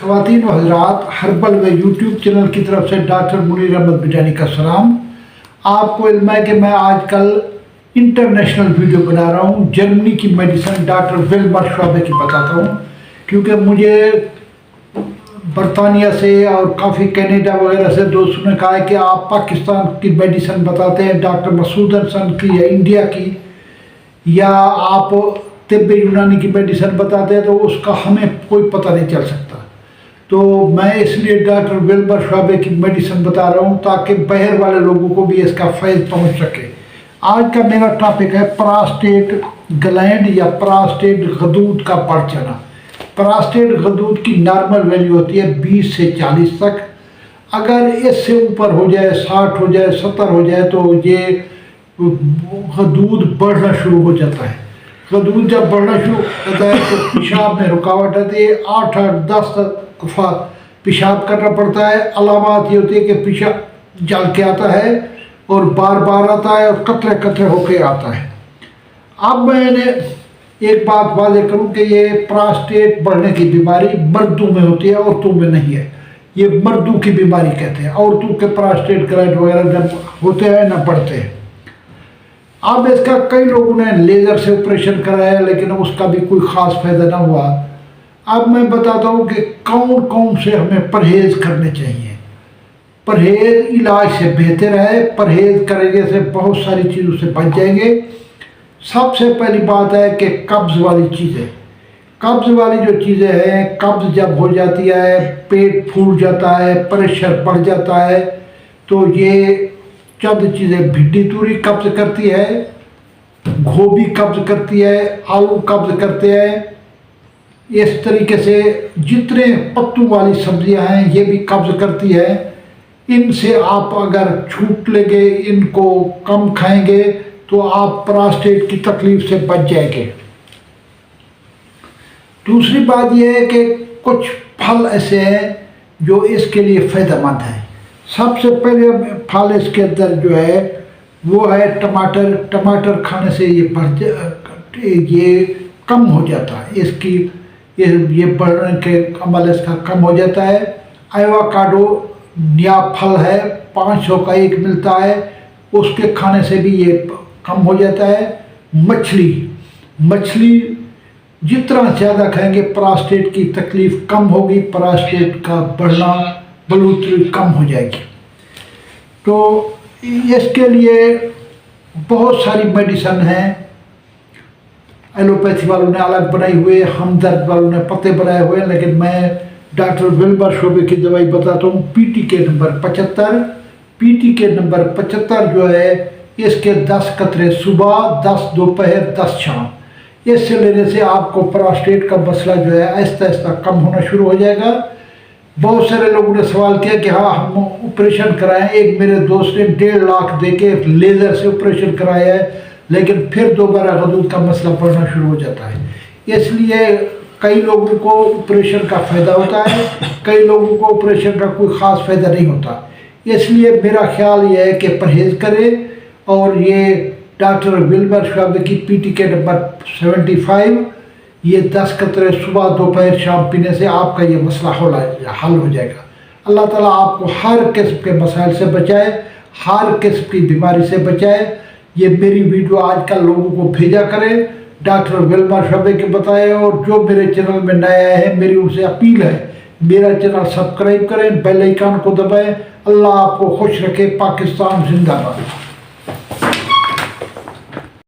ख़वातीन व हज़रात, हर्बल व यूट्यूब चैनल की तरफ से डॉक्टर मुनीर अहमद बिजानी का सलाम। आपको इल्म है कि मैं आजकल इंटरनेशनल वीडियो बना रहा हूँ। जर्मनी की मेडिसिन डॉक्टर विल्मर श्वाबे की बताता हूँ, क्योंकि मुझे बरतानिया से और काफ़ी कनाडा वगैरह से दोस्तों ने कहा है कि आप पाकिस्तान की मेडिसिन बताते हैं, डॉक्टर मसूद हसन की या इंडिया की, या आप तिब्बे यूनानी की मेडिसिन बताते हैं, तो उसका हमें कोई पता नहीं चल सकता। तो मैं इसलिए डॉक्टर विल्मर श्वाबे की मेडिसिन बता रहा हूँ ताकि बाहर वाले लोगों को भी इसका फ़ायदा पहुँच सके। आज का मेरा टॉपिक है प्रोस्टेट ग्लैंड या प्रोस्टेट गदूद का बढ़ जाना। प्रोस्टेट गदूद की नॉर्मल वैल्यू होती है 20 से 40 तक। अगर इससे ऊपर हो जाए, 60 हो जाए, 70 हो जाए, तो ये गदूद बढ़ना शुरू हो जाता है। गदूद जब बढ़ना शुरू होता है तो पेशाब में रुकावट आती है, 8-10 दफ़ा पेशाब करना पड़ता है। अलामात ये होती है कि पेशाब जल के आता है और बार बार आता है और कतरे कतरे होके आता है। अब मैंने एक बात वाज़ेह करूं कि ये प्रोस्टेट बढ़ने की बीमारी मर्दों में होती है, औरतों में नहीं है। ये मर्दों की बीमारी कहते हैं। औरतों के प्रोस्टेट ग्लैंड वगैरह जब होते हैं ना बढ़ते हैं। अब इसका कई लोगों ने लेज़र से ऑपरेशन कराया, लेकिन उसका भी कोई ख़ास फ़ायदा ना हुआ। अब मैं बताता हूँ कि कौन कौन से हमें परहेज़ करने चाहिए। परहेज़ इलाज से बेहतर है। परहेज़ करेंगे से बहुत सारी चीज़ों से बच जाएंगे। सबसे पहली बात है कि कब्ज़ वाली चीज़ें, कब्ज़ वाली जो चीज़ें हैं, कब्ज़ जब हो जाती है, पेट फूल जाता है, प्रेशर बढ़ जाता है, तो ये चंद चीज़ें भिड्डी तूरी कब्ज़ करती है, गोभी कब्ज़ करती है, आलू कब्ज़ करते हैं। इस तरीके से जितने पत्तों वाली सब्जियां हैं ये भी कब्ज़ करती है। इनसे आप अगर छूट लेंगे, इनको कम खाएंगे, तो आप प्रोस्टेट की तकलीफ से बच जाएंगे। दूसरी बात यह है कि कुछ फल ऐसे हैं जो इसके लिए फ़ायदेमंद हैं। सबसे पहले फल इसके अंदर जो है वो है टमाटर। टमाटर खाने से ये कम हो जाता है, इसकी ये बढ़ने के अमल इसका कम हो जाता है। एवोकाडो नया फल है, 500 का एक मिलता है, उसके खाने से भी ये कम हो जाता है। मछली जितना ज़्यादा खाएंगे प्रोस्टेट की तकलीफ कम होगी, प्रोस्टेट का बढ़ना बढ़ोतरी कम हो जाएगी। तो इसके लिए बहुत सारी मेडिसिन हैं। एलोपैथी वालों ने अलग बनाई हुई है, हमदर्द वालों ने पत्ते बनाए हुए हैं, लेकिन मैं डॉक्टर विल्मर श्वाबे की दवाई बताता हूँ। PTK number 75। PTK नंबर 75 जो है, इसके 10 कतरे सुबह, 10 दोपहर, 10 शाम। इससे लेने से आपको प्रोस्टेट का मसला जो है आहिस्ता आहिस्ता कम होना शुरू हो जाएगा। बहुत सारे लोगों ने सवाल किया कि हाँ हम ऑपरेशन कराएं। एक मेरे दोस्त ने 1.5 लाख दे के लेज़र से ऑपरेशन कराया है, लेकिन फिर दोबारा गदूद का मसला बढ़ना शुरू हो जाता है। इसलिए कई लोगों को ऑपरेशन का फ़ायदा होता है, कई लोगों को ऑपरेशन का कोई ख़ास फ़ायदा नहीं होता। इसलिए मेरा ख्याल यह है कि परहेज़ करें। और ये डॉक्टर विल्मर श्वाबे की PTK नंबर 75, ये 10 कतरे सुबह दोपहर शाम पीने से आपका ये मसला हल हो जाएगा। अल्लाह ताला आपको हर किस्म के मसाइल से बचाए, हर किस्म की बीमारी से बचाए। ये मेरी वीडियो आजकल लोगों को भेजा करें, डॉक्टर विल्मर श्वाबे के बताए। और जो मेरे चैनल में नया है, मेरी उनसे अपील है, मेरा चैनल सब्सक्राइब करें, बेल आइकन को दबाएं। अल्लाह आपको खुश रखे। पाकिस्तान जिंदाबाद।